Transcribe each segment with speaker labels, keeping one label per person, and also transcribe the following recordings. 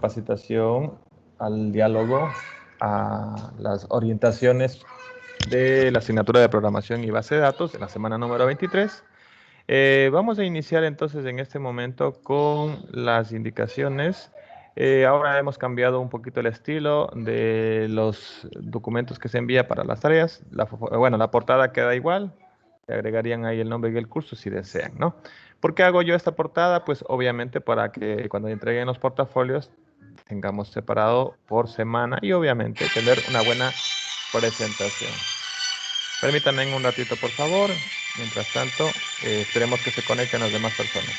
Speaker 1: capacitación al diálogo, a las orientaciones de la asignatura de programación y base de datos de la semana número 23. Vamos a iniciar entonces en este momento con las indicaciones. Ahora hemos cambiado un poquito el estilo de los documentos que se envía para las tareas. Bueno, la portada queda igual. Le agregarían ahí el nombre y el curso si desean, ¿no? ¿Por qué hago yo esta portada? Pues obviamente para que cuando entreguen los portafolios tengamos separado por semana y obviamente tener una buena presentación. Permítanme un ratito, por favor. Mientras tanto, esperemos que se conecten las demás personas.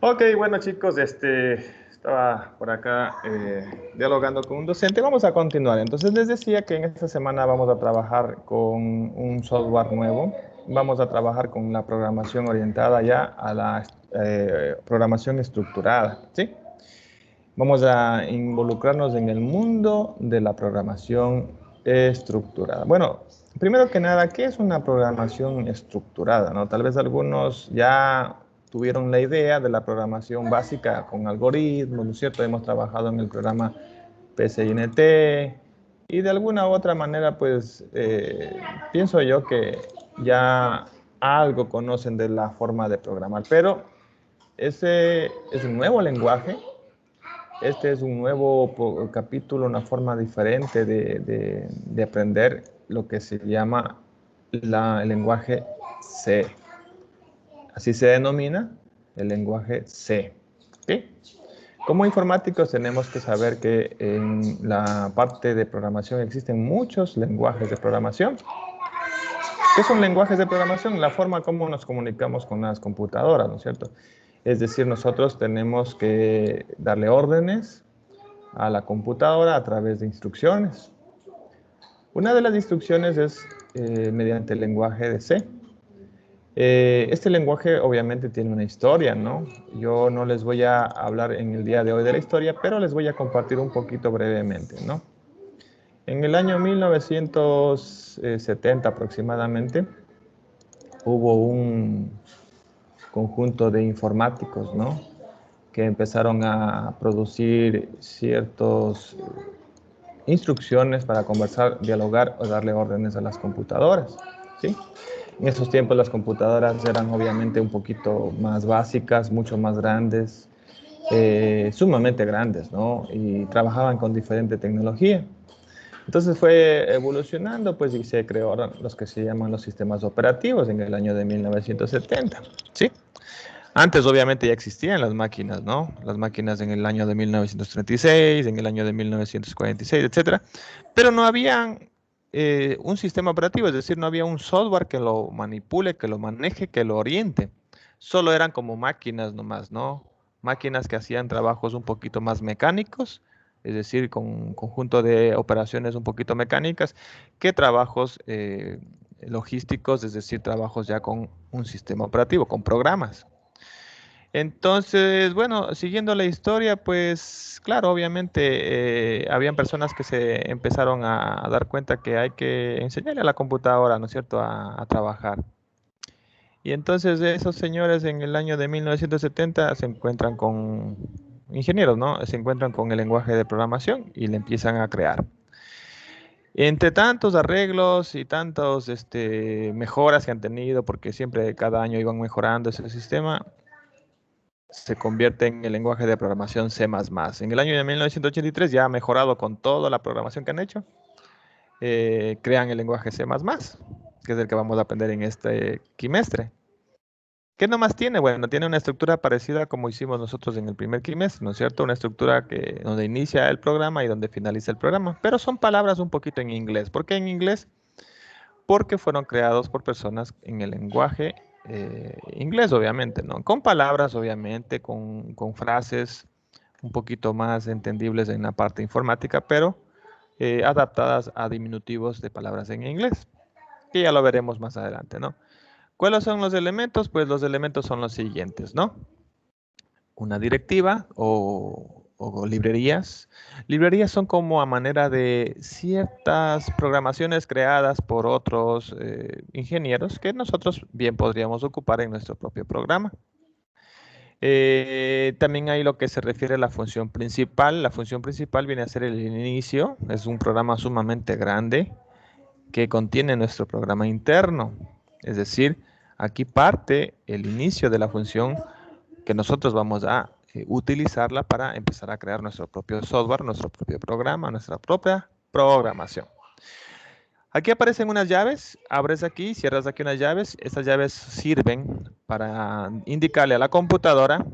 Speaker 1: Ok, bueno chicos, estaba por acá dialogando con un docente. Vamos a continuar. Entonces les decía que en esta semana vamos a trabajar con un software nuevo. Vamos a trabajar con la programación orientada ya a la programación estructurada, ¿sí? Vamos a involucrarnos en el mundo de la programación estructurada. Bueno, primero que nada, ¿qué es una programación estructurada, no? Tal vez algunos ya tuvieron la idea de la programación básica con algoritmos, ¿no es cierto? Hemos trabajado en el programa PCINT y de alguna u otra manera, pues, pienso yo que ya algo conocen de la forma de programar, pero ese es un nuevo lenguaje. Este es un nuevo capítulo, una forma diferente de aprender lo que se llama el lenguaje C. Así se denomina el lenguaje C. ¿Okay? Como informáticos tenemos que saber que en la parte de programación existen muchos lenguajes de programación. ¿Qué son lenguajes de programación? La forma como nos comunicamos con las computadoras, ¿no es cierto? Es decir, nosotros tenemos que darle órdenes a la computadora a través de instrucciones. Una de las instrucciones es mediante el lenguaje de C. Este lenguaje obviamente tiene una historia, ¿no? Yo no les voy a hablar en el día de hoy de la historia, pero les voy a compartir un poquito brevemente, ¿no? En el año 1970 aproximadamente hubo un conjunto de informáticos, ¿no? que empezaron a producir ciertas instrucciones para conversar, dialogar o darle órdenes a las computadoras, ¿sí? En esos tiempos las computadoras eran obviamente un poquito más básicas, mucho más grandes, sumamente grandes, ¿no? Y trabajaban con diferente tecnología. Entonces fue evolucionando, pues, y se creó los que se llaman los sistemas operativos en el año de 1970, ¿sí? Antes, obviamente, ya existían las máquinas, ¿no? Las máquinas en el año de 1936, en el año de 1946, etcétera. Pero no había un sistema operativo, es decir, no había un software que lo manipule, que lo maneje, que lo oriente. Solo eran como máquinas nomás, ¿no? Máquinas que hacían trabajos un poquito más mecánicos, es decir, con un conjunto de operaciones un poquito mecánicas, que trabajos logísticos, es decir, trabajos ya con un sistema operativo, con programas. Entonces, bueno, siguiendo la historia, pues claro, obviamente habían personas que se empezaron a dar cuenta que hay que enseñarle a la computadora, ¿no es cierto?, a trabajar. Y entonces esos señores en el año de 1970 se encuentran con ingenieros, ¿no? Se encuentran con el lenguaje de programación y le empiezan a crear. Entre tantos arreglos y tantos mejoras que han tenido, porque siempre cada año iban mejorando ese sistema, se convierte en el lenguaje de programación C++. En el año de 1983 ya ha mejorado con toda la programación que han hecho. Crean el lenguaje C++, que es el que vamos a aprender en este quimestre. ¿Qué nomás tiene? Bueno, tiene una estructura parecida como hicimos nosotros en el primer quimestre, ¿no es cierto? Una estructura donde inicia el programa y donde finaliza el programa, pero son palabras un poquito en inglés. ¿Por qué en inglés? Porque fueron creados por personas en el lenguaje inglés, obviamente, ¿no? Con palabras, obviamente, con frases un poquito más entendibles en la parte informática, pero adaptadas a diminutivos de palabras en inglés, que ya lo veremos más adelante, ¿no? ¿Cuáles son los elementos? Pues los elementos son los siguientes, ¿no? Una directiva o librerías. Librerías son como a manera de ciertas programaciones creadas por otros ingenieros que nosotros bien podríamos ocupar en nuestro propio programa. También hay lo que se refiere a la función principal. La función principal viene a ser el inicio. Es un programa sumamente grande que contiene nuestro programa interno. Es decir, aquí parte el inicio de la función que nosotros vamos a utilizarla para empezar a crear nuestro propio software, nuestro propio programa, nuestra propia programación. Aquí aparecen unas llaves, abres aquí, cierras aquí unas llaves. Estas llaves sirven para indicarle a la computadora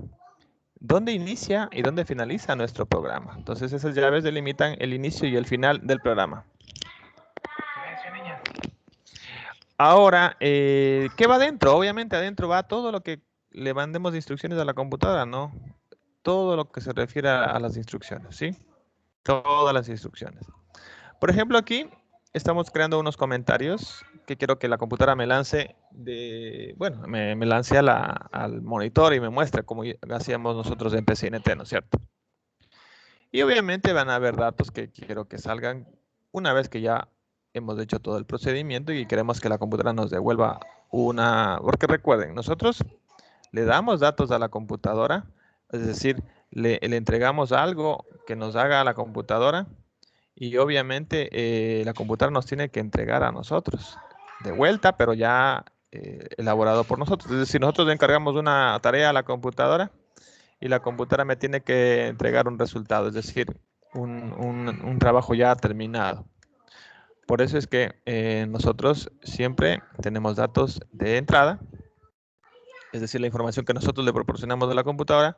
Speaker 1: dónde inicia y dónde finaliza nuestro programa. Entonces esas llaves delimitan el inicio y el final del programa. Ahora, ¿qué va adentro? Obviamente adentro va todo lo que le mandemos de instrucciones a la computadora, ¿no? Todo lo que se refiere a las instrucciones, ¿sí? Todas las instrucciones. Por ejemplo, aquí estamos creando unos comentarios que quiero que la computadora me lance bueno, me lance al monitor y me muestre como hacíamos nosotros en PCNT, ¿no es cierto? Y obviamente van a haber datos que quiero que salgan una vez que ya hemos hecho todo el procedimiento y queremos que la computadora nos devuelva porque recuerden, nosotros le damos datos a la computadora, es decir, le entregamos algo que nos haga a la computadora y obviamente la computadora nos tiene que entregar a nosotros de vuelta, pero ya elaborado por nosotros. Es decir, nosotros le encargamos una tarea a la computadora y la computadora me tiene que entregar un resultado, es decir, un trabajo ya terminado. Por eso es que nosotros siempre tenemos datos de entrada, es decir, la información que nosotros le proporcionamos de la computadora,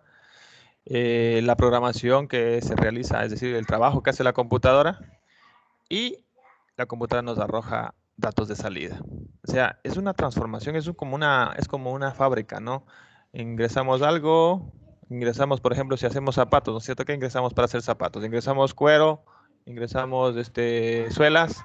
Speaker 1: la programación que se realiza, es decir, el trabajo que hace la computadora, y la computadora nos arroja datos de salida. O sea, es una transformación, es como una fábrica, ¿no? Ingresamos algo, ingresamos, por ejemplo, si hacemos zapatos, ¿no es cierto que ingresamos para hacer zapatos? Ingresamos cuero, ingresamos suelas,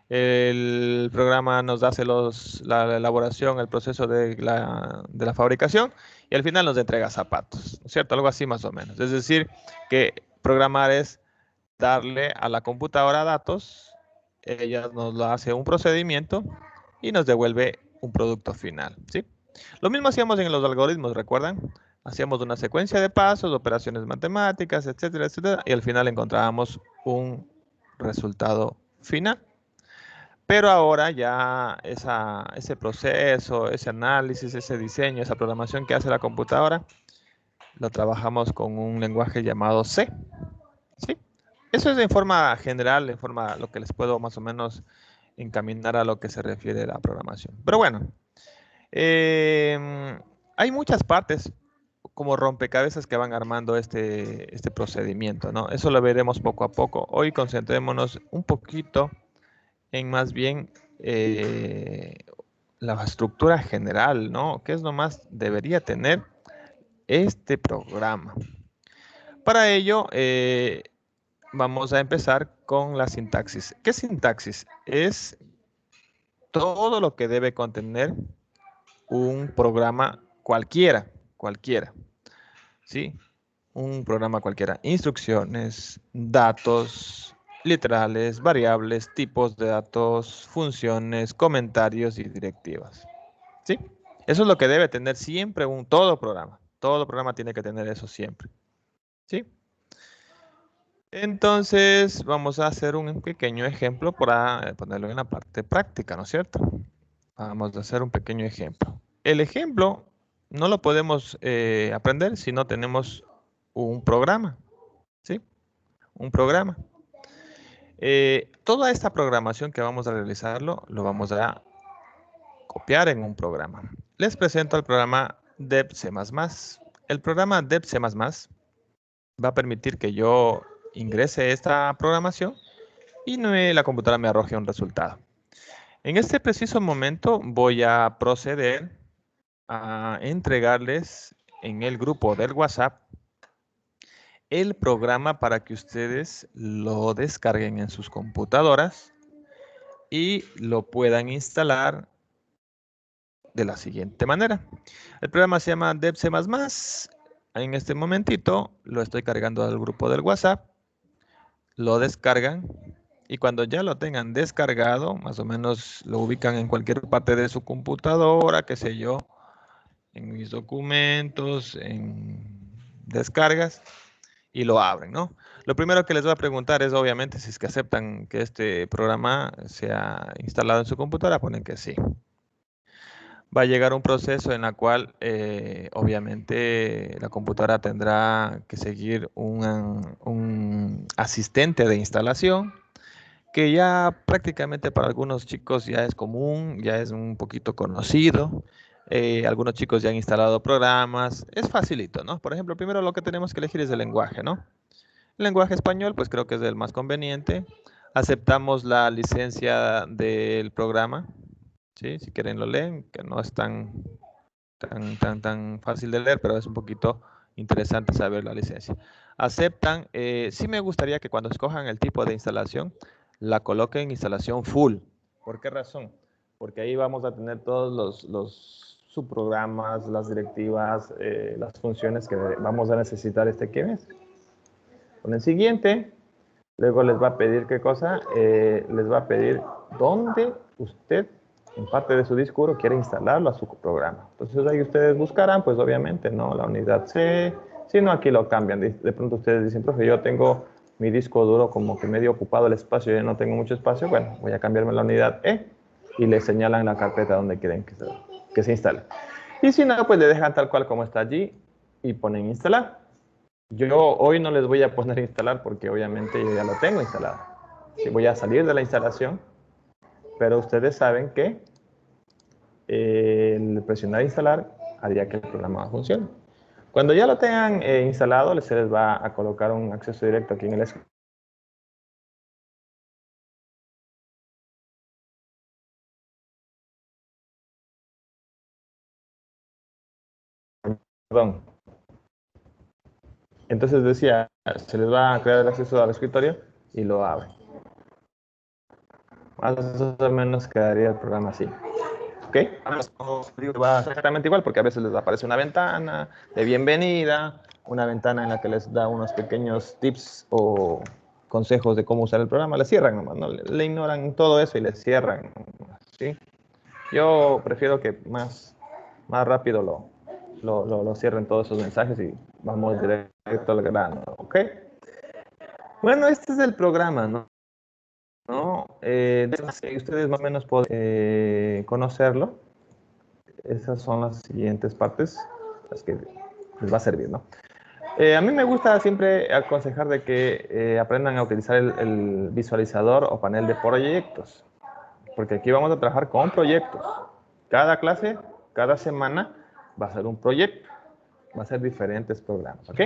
Speaker 1: el programa nos hace la elaboración, el proceso de la fabricación y al final nos entrega zapatos, ¿no es cierto? Algo así más o menos. Es decir, que programar es darle a la computadora datos, ella nos lo hace un procedimiento y nos devuelve un producto final, ¿sí? Lo mismo hacíamos en los algoritmos, ¿recuerdan? Hacíamos una secuencia de pasos, operaciones matemáticas, etcétera, etcétera, y al final encontrábamos un resultado final. Pero ahora ya ese proceso, ese análisis, ese diseño, esa programación que hace la computadora, lo trabajamos con un lenguaje llamado C. ¿Sí? Eso es en forma general, en forma lo que les puedo más o menos encaminar a lo que se refiere a la programación. Pero bueno, hay muchas partes como rompecabezas que van armando este procedimiento, ¿no? Eso lo veremos poco a poco. Hoy concentrémonos un poquito en más bien la estructura general, ¿no? ¿Qué es lo más debería tener este programa? Para ello, vamos a empezar con la sintaxis. ¿Qué sintaxis? Es todo lo que debe contener un programa cualquiera, ¿sí? Un programa cualquiera. Instrucciones, datos, literales, variables, tipos de datos, funciones, comentarios y directivas, ¿sí? Eso es lo que debe tener siempre todo programa. Todo programa tiene que tener eso siempre, ¿sí? Entonces, vamos a hacer un pequeño ejemplo para ponerlo en la parte práctica, ¿no es cierto? Vamos a hacer un pequeño ejemplo. El ejemplo no lo podemos aprender si no tenemos un programa, ¿sí? Un programa. Toda esta programación que vamos a realizarlo, lo vamos a copiar en un programa. Les presento el programa DevC++. El programa DevC++ va a permitir que yo ingrese esta programación y la computadora me arroje un resultado. En este preciso momento voy a proceder a entregarles en el grupo del WhatsApp el programa para que ustedes lo descarguen en sus computadoras y lo puedan instalar de la siguiente manera. El programa se llama DevC++. En este momentito lo estoy cargando al grupo del WhatsApp. Lo descargan y cuando ya lo tengan descargado, más o menos lo ubican en cualquier parte de su computadora, qué sé yo, en mis documentos, en descargas, y lo abren, ¿no? Lo primero que les voy a preguntar es, obviamente, si es que aceptan que este programa sea instalado en su computadora, ponen que sí. Va a llegar un proceso en el cual, obviamente, la computadora tendrá que seguir un asistente de instalación, que ya prácticamente para algunos chicos ya es común, ya es un poquito conocido. Algunos chicos ya han instalado programas. Es facilito, ¿no? Por ejemplo, primero lo que tenemos que elegir es el lenguaje, ¿no? El lenguaje español, pues creo que es el más conveniente. Aceptamos la licencia del programa, ¿sí? Si quieren lo leen, que no es tan fácil de leer, pero es un poquito interesante saber la licencia. Aceptan, sí me gustaría que cuando escojan el tipo de instalación, la coloquen en instalación full. ¿Por qué razón? Porque ahí vamos a tener todos los subprogramas, las directivas, las funciones que vamos a necesitar este mes. Con el siguiente, luego les va a pedir qué cosa, les va a pedir dónde usted en parte de su disco duro quiere instalarlo a su programa. Entonces ahí ustedes buscarán, pues obviamente, ¿no? La unidad C, si no aquí lo cambian. De pronto ustedes dicen, profe, yo tengo mi disco duro como que medio ocupado el espacio, ya no tengo mucho espacio, bueno, voy a cambiarme la unidad E y le señalan la carpeta donde quieren que se instale. Y si no, pues le dejan tal cual como está allí y ponen instalar. Yo hoy no les voy a poner a instalar porque obviamente yo ya lo tengo instalado. Sí, voy a salir de la instalación, pero ustedes saben que el presionar instalar haría que el programa funcione. Cuando ya lo tengan instalado, se les va a colocar un acceso directo aquí en el escritorio. Perdón. Entonces decía, se les va a crear el acceso al escritorio y lo abre. Más o menos quedaría el programa así. ¿Ok? Va exactamente igual porque a veces les aparece una ventana de bienvenida, una ventana en la que les da unos pequeños tips o consejos de cómo usar el programa. Le cierran nomás, ¿no? Le ignoran todo eso y le cierran, ¿sí? Yo prefiero que más rápido lo cierren todos esos mensajes y vamos directo al grano, ¿ok? Bueno, este es el programa, ¿no? Ustedes más o menos pueden conocerlo. Esas son las siguientes partes, las que les va a servir, ¿no? A mí me gusta siempre aconsejar de que aprendan a utilizar el visualizador o panel de proyectos, porque aquí vamos a trabajar con proyectos. Cada clase, cada semana va a ser un proyecto, va a ser diferentes programas, ¿ok?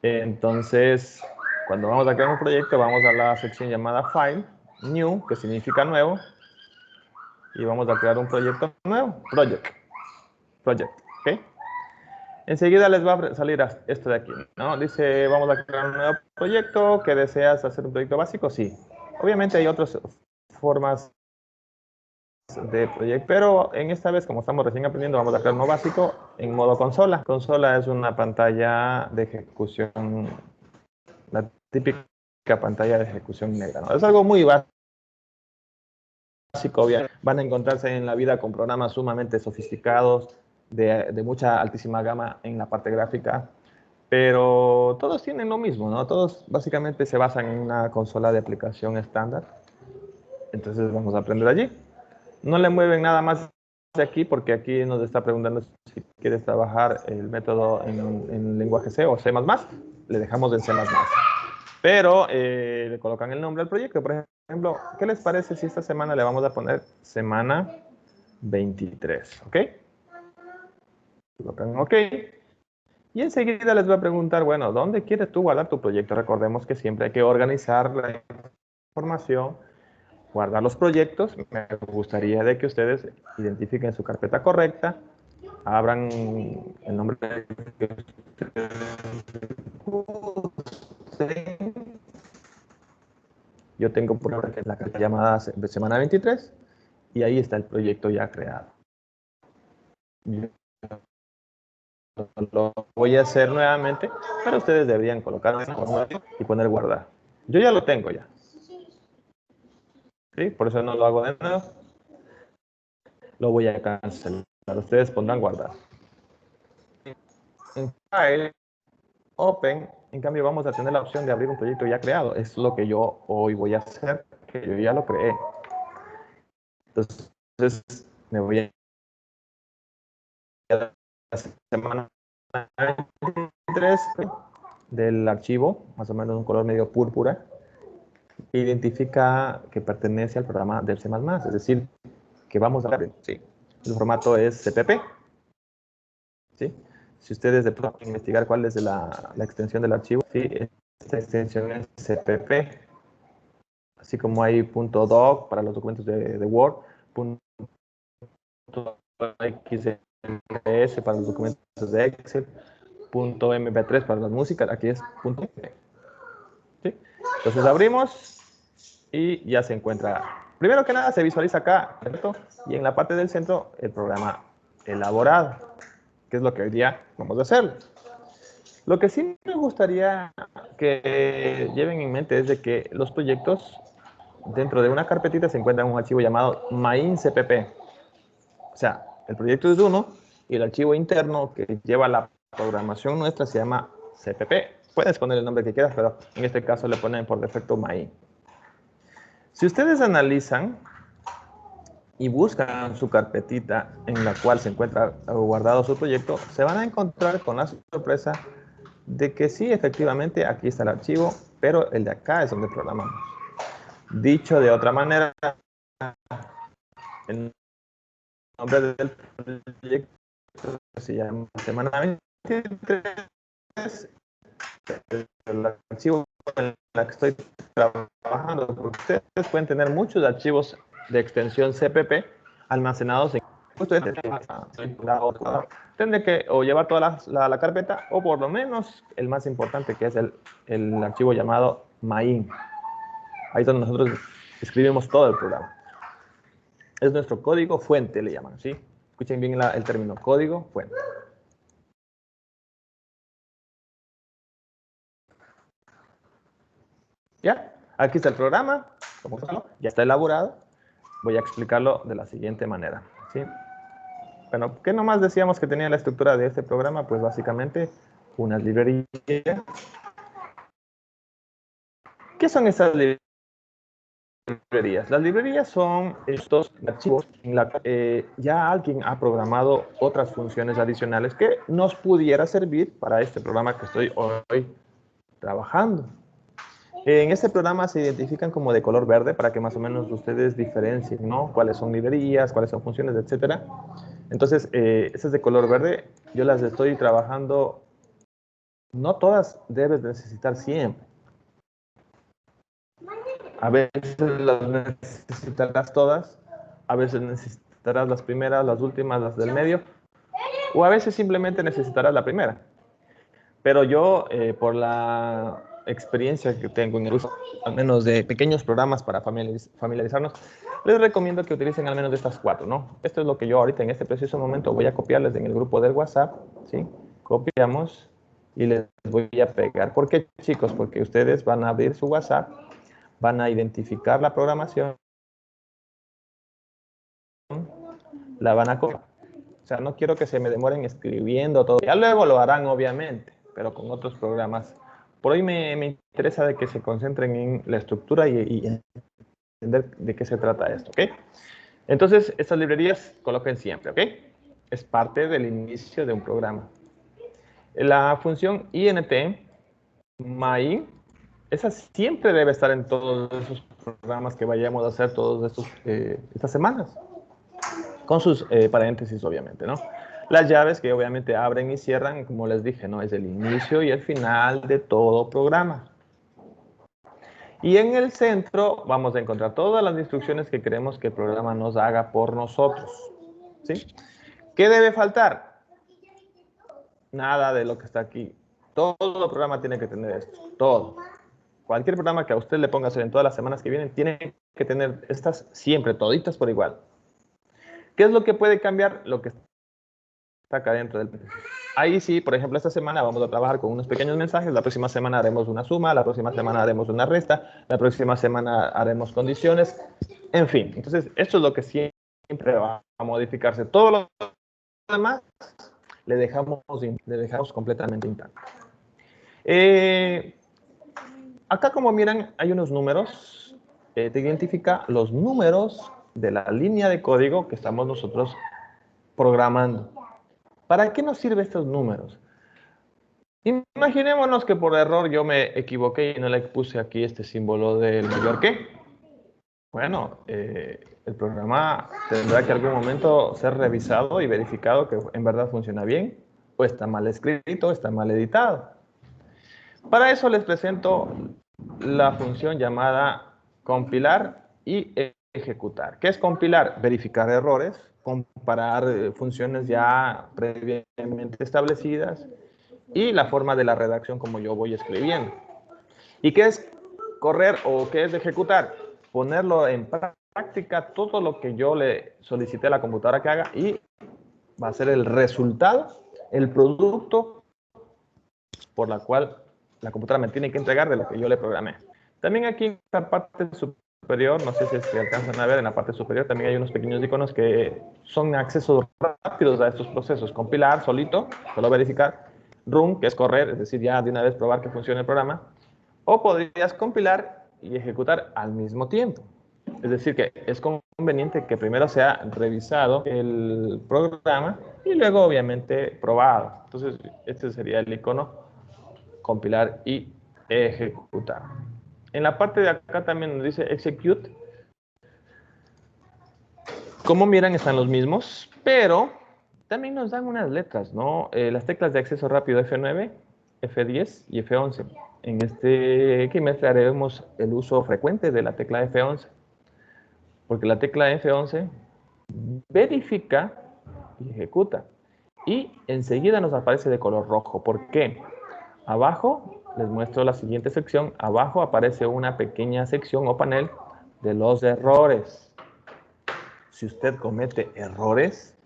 Speaker 1: Entonces, cuando vamos a crear un proyecto, vamos a la sección llamada File, New, que significa nuevo, y vamos a crear un proyecto nuevo, Project, ¿ok? Enseguida les va a salir esto de aquí, ¿no? Dice, vamos a crear un nuevo proyecto, ¿que deseas hacer un proyecto básico? Sí. Obviamente hay otras formas de proyecto, pero en esta vez, como estamos recién aprendiendo, vamos a crear uno básico en modo consola. Consola es una pantalla de ejecución, la típica pantalla de ejecución negra, ¿no? Es algo muy básico, obviamente. Van a encontrarse en la vida con programas sumamente sofisticados, de mucha altísima gama en la parte gráfica, pero todos tienen lo mismo, ¿no? Todos básicamente se basan en una consola de aplicación estándar. Entonces vamos a aprender allí. No le mueven nada más de aquí porque aquí nos está preguntando si quieres trabajar el método en lenguaje C o C++. Le dejamos en C++. Pero le colocan el nombre al proyecto. Por ejemplo, ¿qué les parece si esta semana le vamos a poner semana 23? ¿Ok? Colocan OK. Y enseguida les voy a preguntar, bueno, ¿dónde quieres tú guardar tu proyecto? Recordemos que siempre hay que organizar la información, guardar los proyectos. Me gustaría de que ustedes identifiquen su carpeta correcta, abran el nombre que usen. Yo tengo por ejemplo la carpeta llamada semana 23 y ahí está el proyecto ya creado. Yo lo voy a hacer nuevamente, pero ustedes deberían colocar y poner guardar. Yo ya lo tengo ya. ¿Sí? Por eso no lo hago de nuevo. Lo voy a cancelar. Ustedes pondrán guardar. En File, Open, en cambio vamos a tener la opción de abrir un proyecto ya creado. Es lo que yo hoy voy a hacer, que yo ya lo creé. Entonces, me voy a la semana 23 del archivo, más o menos un color medio púrpura, que identifica que pertenece al programa del C++, es decir, que vamos a ver. Sí. El formato es CPP. ¿Sí? Si ustedes de pronto investigar cuál es la extensión del archivo, ¿sí? Esta extensión es CPP, así como hay .doc para los documentos de Word, .xls para los documentos de Excel, .mp3 para las músicas, aquí es .mp. ¿Sí? Entonces abrimos y ya se encuentra. Primero que nada se visualiza acá, ¿cierto? Y en la parte del centro el programa elaborado, que es lo que hoy día vamos a hacer. Lo que sí me gustaría que lleven en mente es de que los proyectos dentro de una carpetita se encuentra un archivo llamado maincpp. O sea, el proyecto es uno y el archivo interno que lleva la programación nuestra se llama cpp. Puedes poner el nombre que quieras, pero en este caso le ponen por defecto main. Si ustedes analizan y buscan su carpetita en la cual se encuentra guardado su proyecto, se van a encontrar con la sorpresa de que sí, efectivamente, aquí está el archivo, pero el de acá es donde programamos. Dicho de otra manera, el nombre del proyecto se llama semana 23, el archivo en el que estoy trabajando, porque ustedes pueden tener muchos archivos de extensión CPP almacenados en tendré que o llevar toda la carpeta o por lo menos el más importante que es el archivo llamado main. Ahí es donde nosotros escribimos todo el programa. Es nuestro código fuente, le llaman, ¿sí? Escuchen bien el término código fuente. ¿Ya? Aquí está el programa, ya está elaborado. Voy a explicarlo de la siguiente manera, ¿sí? Bueno, ¿qué nomás decíamos que tenía la estructura de este programa? Pues básicamente unas librerías. ¿Qué son estas librerías? Las librerías son estos archivos en la que ya alguien ha programado otras funciones adicionales que nos pudiera servir para este programa que estoy hoy trabajando. En este programa se identifican como de color verde para que más o menos ustedes diferencien, ¿no? Cuáles son librerías, cuáles son funciones, etcétera. Entonces, esas de color verde, yo las estoy trabajando, no todas debes necesitar siempre. A veces las necesitarás todas, a veces necesitarás las primeras, las últimas, las del medio, o a veces simplemente necesitarás la primera. Pero yo, por la experiencia que tengo en el uso, al menos de pequeños programas para familiarizarnos, les recomiendo que utilicen al menos de estas 4, ¿no? Esto es lo que yo ahorita en este preciso momento voy a copiarles en el grupo del WhatsApp, ¿sí? Copiamos y les voy a pegar. ¿Por qué, chicos? Porque ustedes van a abrir su WhatsApp, van a identificar la programación, la van a copiar. O sea, no quiero que se me demoren escribiendo todo. Ya luego lo harán, obviamente, pero con otros programas. Por hoy me interesa de que se concentren en la estructura y entender de qué se trata esto, ¿ok? Entonces, estas librerías coloquen siempre, ¿ok? Es parte del inicio de un programa. La función int, my, esa siempre debe estar en todos esos programas que vayamos a hacer todas estas semanas. Con sus paréntesis, obviamente, ¿no? Las llaves que obviamente abren y cierran, como les dije, ¿no? Es el inicio y el final de todo programa. Y en el centro vamos a encontrar todas las instrucciones que queremos que el programa nos haga por nosotros, ¿sí? ¿Qué debe faltar? Nada de lo que está aquí. Todo el programa tiene que tener esto, todo. Cualquier programa que a usted le ponga a hacer en todas las semanas que vienen, tiene que tener estas siempre, toditas por igual. ¿Qué es lo que puede cambiar? Lo que está acá dentro del paréntesis. Ahí sí, por ejemplo, esta semana vamos a trabajar con unos pequeños mensajes, la próxima semana haremos una suma, la próxima semana haremos una resta, la próxima semana haremos condiciones, en fin. Entonces, esto es lo que siempre va a modificarse. Todo lo demás le dejamos completamente intacto. Acá, como miran, hay unos números. Te identifica los números de la línea de código que estamos nosotros programando. ¿Para qué nos sirven estos números? Imaginémonos que por error yo me equivoqué y no le puse aquí este símbolo del mayor que. Bueno, el programa tendrá que en algún momento ser revisado y verificado que en verdad funciona bien, o está mal escrito, o está mal editado. Para eso les presento la función llamada compilar y ejecutar. ¿Qué es compilar? Verificar errores, comparar funciones ya previamente establecidas y la forma de la redacción como yo voy escribiendo. ¿Y qué es correr o qué es ejecutar? Ponerlo en práctica todo lo que yo le solicité a la computadora que haga y va a ser el resultado, el producto por la cual la computadora me tiene que entregar de lo que yo le programé. También aquí en la parte superior, no sé si se alcanzan a ver, en la parte superior también hay unos pequeños iconos que son accesos rápidos a estos procesos. Compilar solito, solo verificar. Run, que es correr, es decir, ya de una vez probar que funcione el programa. O podrías compilar y ejecutar al mismo tiempo. Es decir, que es conveniente que primero sea revisado el programa y luego, obviamente, probado. Entonces, este sería el icono compilar y ejecutar. En la parte de acá también nos dice execute. Como miran, están los mismos, pero también nos dan unas letras, ¿no? Las teclas de acceso rápido F9, F10 y F11. En este trimestre haremos el uso frecuente de la tecla F11, porque la tecla F11 verifica y ejecuta. Y enseguida nos aparece de color rojo. ¿Por qué? Abajo les muestro la siguiente sección. Abajo aparece una pequeña sección o panel de los errores. Si usted comete errores,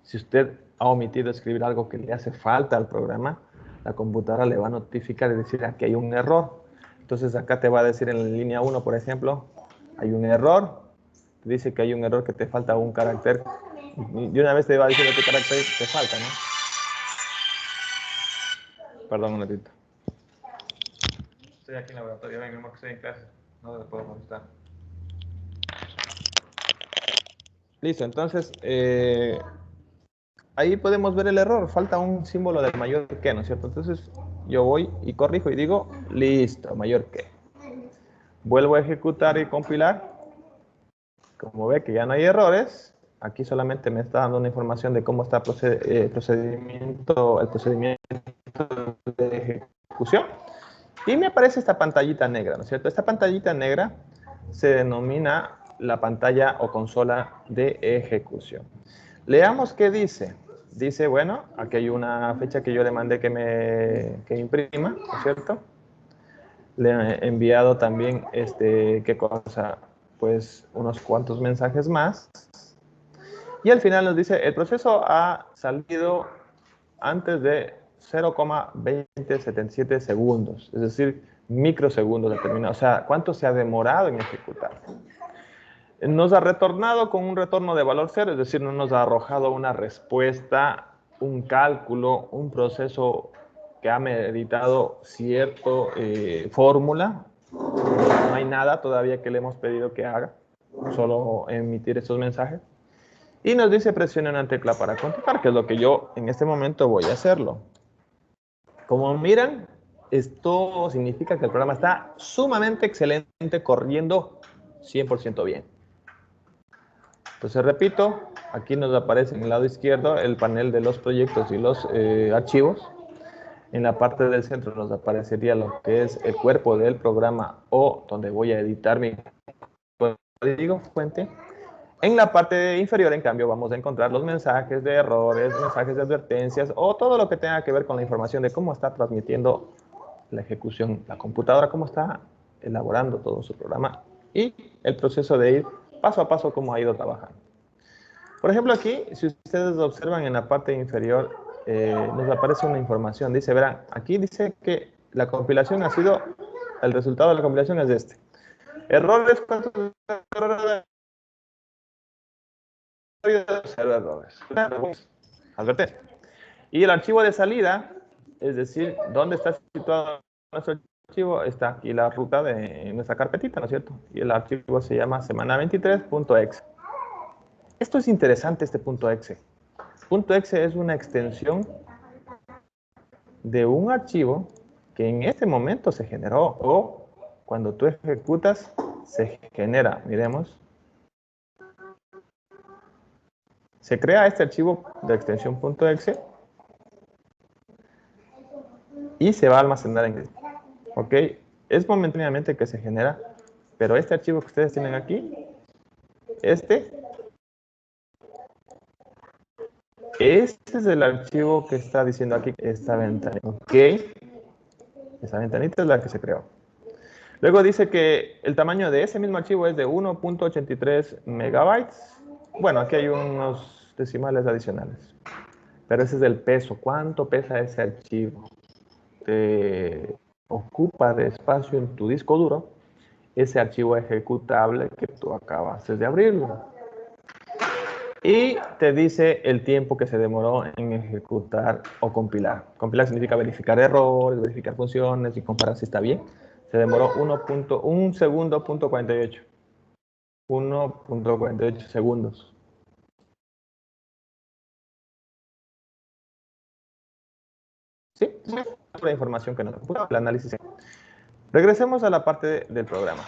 Speaker 1: si usted ha omitido escribir algo que le hace falta al programa, la computadora le va a notificar y decir aquí hay un error. Entonces acá te va a decir en la línea 1, por ejemplo, hay un error. Te dice que hay un error, que te falta un carácter Y una vez te va diciendo qué carácter te falta, ¿no? Perdón un ratito. Estoy aquí en el laboratorio, ven, que estoy en clase. No le puedo contestar. Listo, entonces, ahí podemos ver el error. Falta un símbolo de mayor que, ¿no es cierto? Entonces, yo voy y corrijo y digo, listo, mayor que. Vuelvo a ejecutar y compilar. Como ve que ya no hay errores, aquí solamente me está dando una información de cómo está el procedimiento de ejecución. Y me aparece esta pantallita negra, ¿no es cierto? Esta pantallita negra se denomina la pantalla o consola de ejecución. Leamos qué dice. Dice, bueno, aquí hay una fecha que yo le mandé que imprima, ¿no es cierto? Le he enviado también, ¿qué cosa? Pues unos cuantos mensajes más. Y al final nos dice, el proceso ha salido antes de 0,2077 segundos, es decir, microsegundos determinados. O sea, ¿cuánto se ha demorado en ejecutar? Nos ha retornado con un retorno de valor cero, es decir, no nos ha arrojado una respuesta, un cálculo, un proceso que ha meditado cierta fórmula. No hay nada todavía que le hemos pedido que haga, solo emitir estos mensajes. Y nos dice presione una tecla para continuar, que es lo que yo en este momento voy a hacerlo. Como miran, esto significa que el programa está sumamente excelente, corriendo 100% bien. Entonces repito, aquí nos aparece en el lado izquierdo el panel de los proyectos y los archivos. En la parte del centro nos aparecería lo que es el cuerpo del programa o donde voy a editar mi código fuente. En la parte inferior, en cambio, vamos a encontrar los mensajes de errores, mensajes de advertencias o todo lo que tenga que ver con la información de cómo está transmitiendo la ejecución, la computadora, cómo está elaborando todo su programa y el proceso de ir paso a paso cómo ha ido trabajando. Por ejemplo, aquí, si ustedes observan en la parte inferior, nos aparece una información. Dice, verán, aquí dice que la compilación ha sido, el resultado de la compilación es este. Errores, ¿cuántos errores? 0 errores. Advertencia. Y el archivo de salida, es decir, ¿dónde está situado nuestro archivo? Está aquí la ruta de nuestra carpetita, ¿no es cierto? Y el archivo se llama semana23.exe. Esto es interesante, este .exe. .exe es una extensión de un archivo que en este momento se generó o cuando tú ejecutas se genera. Miremos. Se crea este archivo de extensión .exe y se va a almacenar en disco. ¿Ok? Es momentáneamente que se genera, pero este archivo que ustedes tienen aquí, este es el archivo que está diciendo aquí esta ventanita. ¿Ok? Esa ventanita es la que se creó. Luego dice que el tamaño de ese mismo archivo es de 1.83 megabytes. Bueno, aquí hay unos decimales adicionales. Pero ese es el peso. ¿Cuánto pesa ese archivo? Te ocupa de espacio en tu disco duro ese archivo ejecutable que tú acabas de abrirlo. Y te dice el tiempo que se demoró en ejecutar o compilar. Compilar significa verificar errores, verificar funciones y comparar si está bien. Se demoró 1 segundo, 1.48. 1.48 segundos. ¿Sí? Es la información que nos ocupa el análisis. Regresemos a la parte del programa.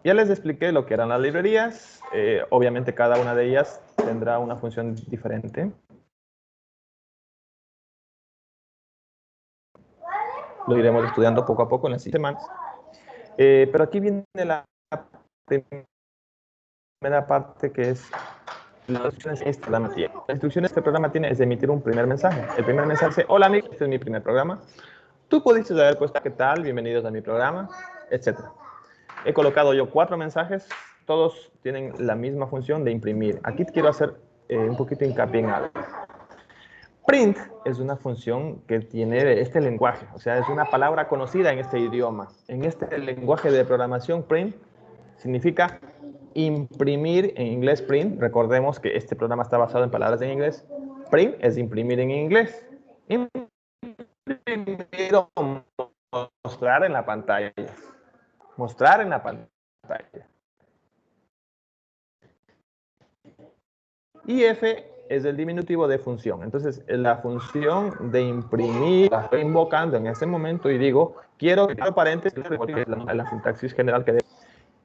Speaker 1: Ya les expliqué lo que eran las librerías. Obviamente cada una de ellas tendrá una función diferente. Lo iremos estudiando poco a poco en las semanas. Pero aquí viene la primera parte que es las instrucciones que este programa tiene. Las instrucciones que el programa tiene es emitir un primer mensaje. El primer mensaje dice, hola amigo, este es mi primer programa. Tú pudiste haber puesto qué tal, bienvenidos a mi programa, etc. He colocado yo 4 mensajes, todos tienen la misma función de imprimir. Aquí quiero hacer un poquito hincapié en algo. Print es una función que tiene este lenguaje, o sea, es una palabra conocida en este idioma. En este lenguaje de programación, print significa imprimir, en inglés print, recordemos que este programa está basado en palabras en inglés. Print es imprimir en inglés. Imprimir o mostrar en la pantalla. Mostrar en la pantalla. Y F es el diminutivo de función. Entonces, la función de imprimir la estoy invocando en este momento y digo, quiero que el paréntesis, la sintaxis general que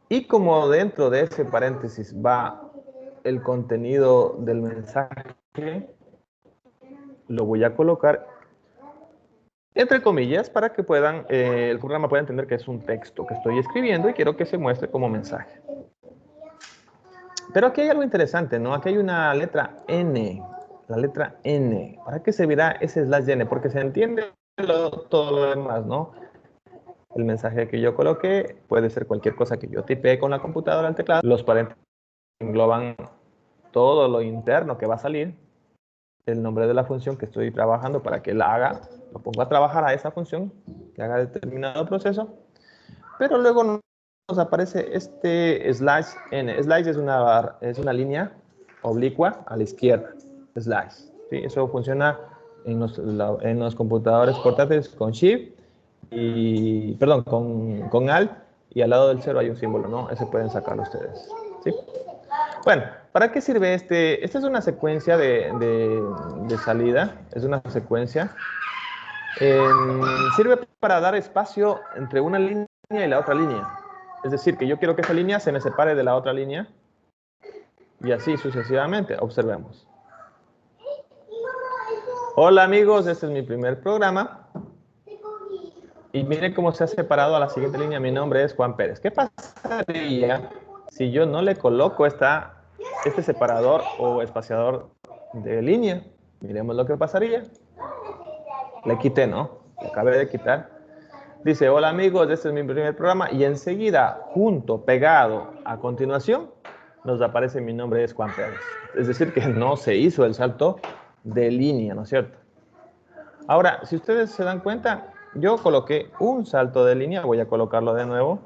Speaker 1: y como dentro de ese paréntesis va el contenido del mensaje, lo voy a colocar entre comillas para que puedan, el programa pueda entender que es un texto que estoy escribiendo y quiero que se muestre como mensaje. Pero aquí hay algo interesante, ¿no? Aquí hay una letra N, la letra N. ¿Para qué servirá ese slash N? Porque se entiende todo lo demás, ¿no? El mensaje que yo coloqué puede ser cualquier cosa que yo tipee con la computadora al teclado. Los paréntesis engloban todo lo interno que va a salir, el nombre de la función que estoy trabajando para que la haga, lo pongo a trabajar a esa función, que haga determinado proceso, pero luego nos aparece este slash n. Slash es una línea oblicua a la izquierda, slash. ¿Sí? Eso funciona en los computadores portátiles con Shift y, perdón, con Alt, y al lado del cero hay un símbolo, ¿no? Ese pueden sacarlo ustedes. ¿Sí? Bueno, ¿para qué sirve este? Esta es una secuencia de salida, es una secuencia. Sirve para dar espacio entre una línea y la otra línea. Es decir, que yo quiero que esa línea se me separe de la otra línea y así sucesivamente. Observemos. Hola amigos, este es mi primer programa. Y miren cómo se ha separado a la siguiente línea. Mi nombre es Juan Pérez. ¿Qué pasaría si yo no le coloco este separador o espaciador de línea? Miremos lo que pasaría. Le quité, ¿no? Le acabé de quitar. Dice, hola amigos, este es mi primer programa. Y enseguida, junto, pegado, a continuación, nos aparece mi nombre es Juan Pérez. Es decir, que no se hizo el salto de línea, ¿no es cierto? Ahora, si ustedes se dan cuenta, yo coloqué un salto de línea. Voy a colocarlo de nuevo.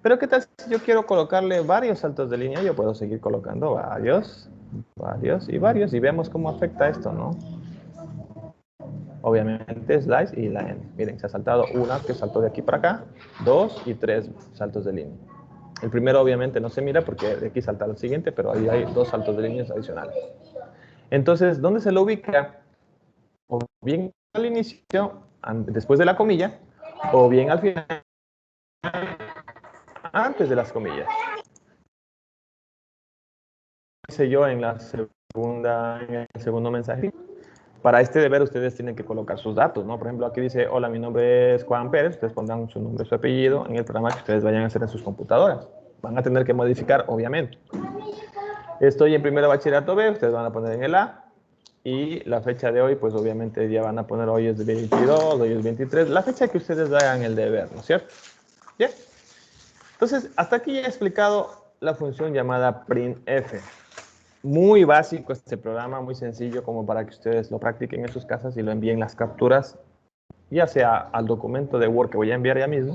Speaker 1: Pero ¿qué tal si yo quiero colocarle varios saltos de línea? Yo puedo seguir colocando varios y vemos cómo afecta esto, ¿no? Obviamente slice y la N. Miren, se ha saltado una que saltó de aquí para acá, 2 y 3 saltos de línea. El primero obviamente no se mira porque de aquí salta al siguiente, pero ahí hay 2 saltos de líneas adicionales. Entonces, ¿dónde se lo ubica? O bien al inicio, después de la comilla, o bien al final, antes de las comillas. Hice yo en en el segundo mensaje. Para este deber ustedes tienen que colocar sus datos, ¿no? Por ejemplo, aquí dice, hola, mi nombre es Juan Pérez. Ustedes pondrán su nombre, su apellido en el programa que ustedes vayan a hacer en sus computadoras. Van a tener que modificar, obviamente. Estoy en primero bachillerato B, ustedes van a poner en el A. Y la fecha de hoy, pues obviamente ya van a poner hoy es 22, hoy es 23. La fecha que ustedes hagan el deber, ¿no es cierto? Bien. Entonces, hasta aquí ya he explicado la función llamada printf. Muy básico este programa, muy sencillo como para que ustedes lo practiquen en sus casas y lo envíen las capturas, ya sea al documento de Word que voy a enviar ya mismo,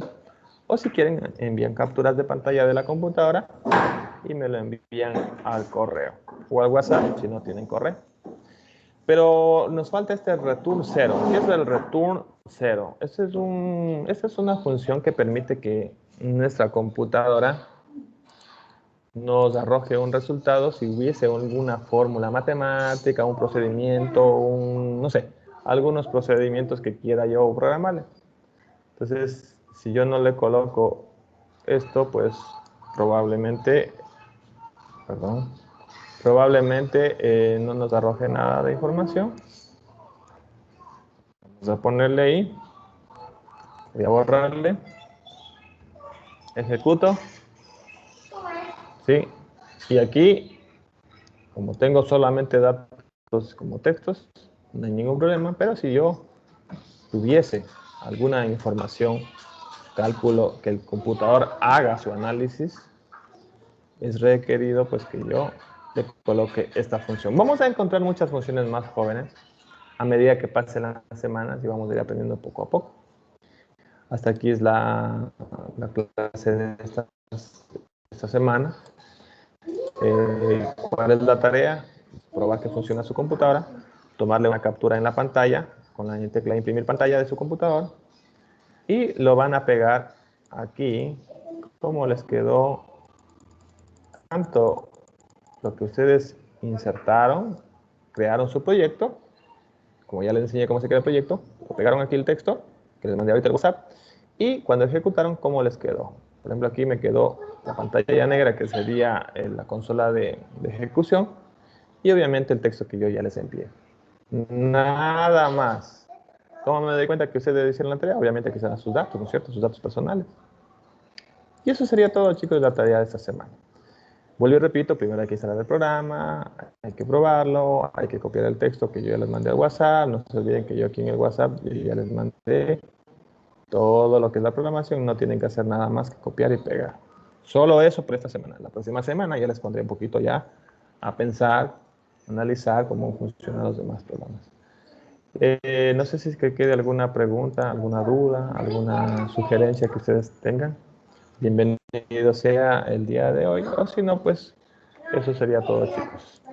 Speaker 1: o si quieren envían capturas de pantalla de la computadora y me lo envían al correo o al WhatsApp si no tienen correo. Pero nos falta este return 0. ¿Qué es el return 0? Esta es una función que permite que nuestra computadora nos arroje un resultado si hubiese alguna fórmula matemática, un procedimiento, no sé, algunos procedimientos que quiera yo programarle. Entonces, si yo no le coloco esto, pues probablemente no nos arroje nada de información. Vamos a ponerle ahí, voy a borrarle, ejecuto, ¿sí? Y aquí, como tengo solamente datos como textos, no hay ningún problema, pero si yo tuviese alguna información, cálculo, que el computador haga su análisis, es requerido pues que yo le coloque esta función. Vamos a encontrar muchas funciones más jóvenes a medida que pasen las semanas y vamos a ir aprendiendo poco a poco. Hasta aquí es la clase de esta esta semana. ¿Cuál es la tarea? Probar que funciona su computadora, tomarle una captura en la pantalla con la tecla de imprimir pantalla de su computador y lo van a pegar aquí como les quedó tanto lo que ustedes insertaron, crearon su proyecto, como ya les enseñé cómo se crea el proyecto, lo pegaron aquí el texto, que les mandé ahorita el WhatsApp, y cuando ejecutaron, cómo les quedó. Por ejemplo, aquí me quedó la pantalla negra, que sería la consola de ejecución, y obviamente el texto que yo ya les envié. Nada más. ¿Cómo me doy cuenta que ustedes hicieron la tarea? Obviamente que serán sus datos, ¿no es cierto? Sus datos personales. Y eso sería todo, chicos, de la tarea de esta semana. Vuelvo y repito, primero hay que instalar el programa, hay que probarlo, hay que copiar el texto que yo ya les mandé al WhatsApp. No se olviden que yo aquí en el WhatsApp ya les mandé todo lo que es la programación. No tienen que hacer nada más que copiar y pegar. Solo eso por esta semana. La próxima semana ya les pondré un poquito ya a pensar, analizar cómo funcionan los demás programas. No sé si es que quede alguna pregunta, alguna duda, alguna sugerencia que ustedes tengan. Bienvenido sea el día de hoy, o si no, pues eso sería todo, chicos.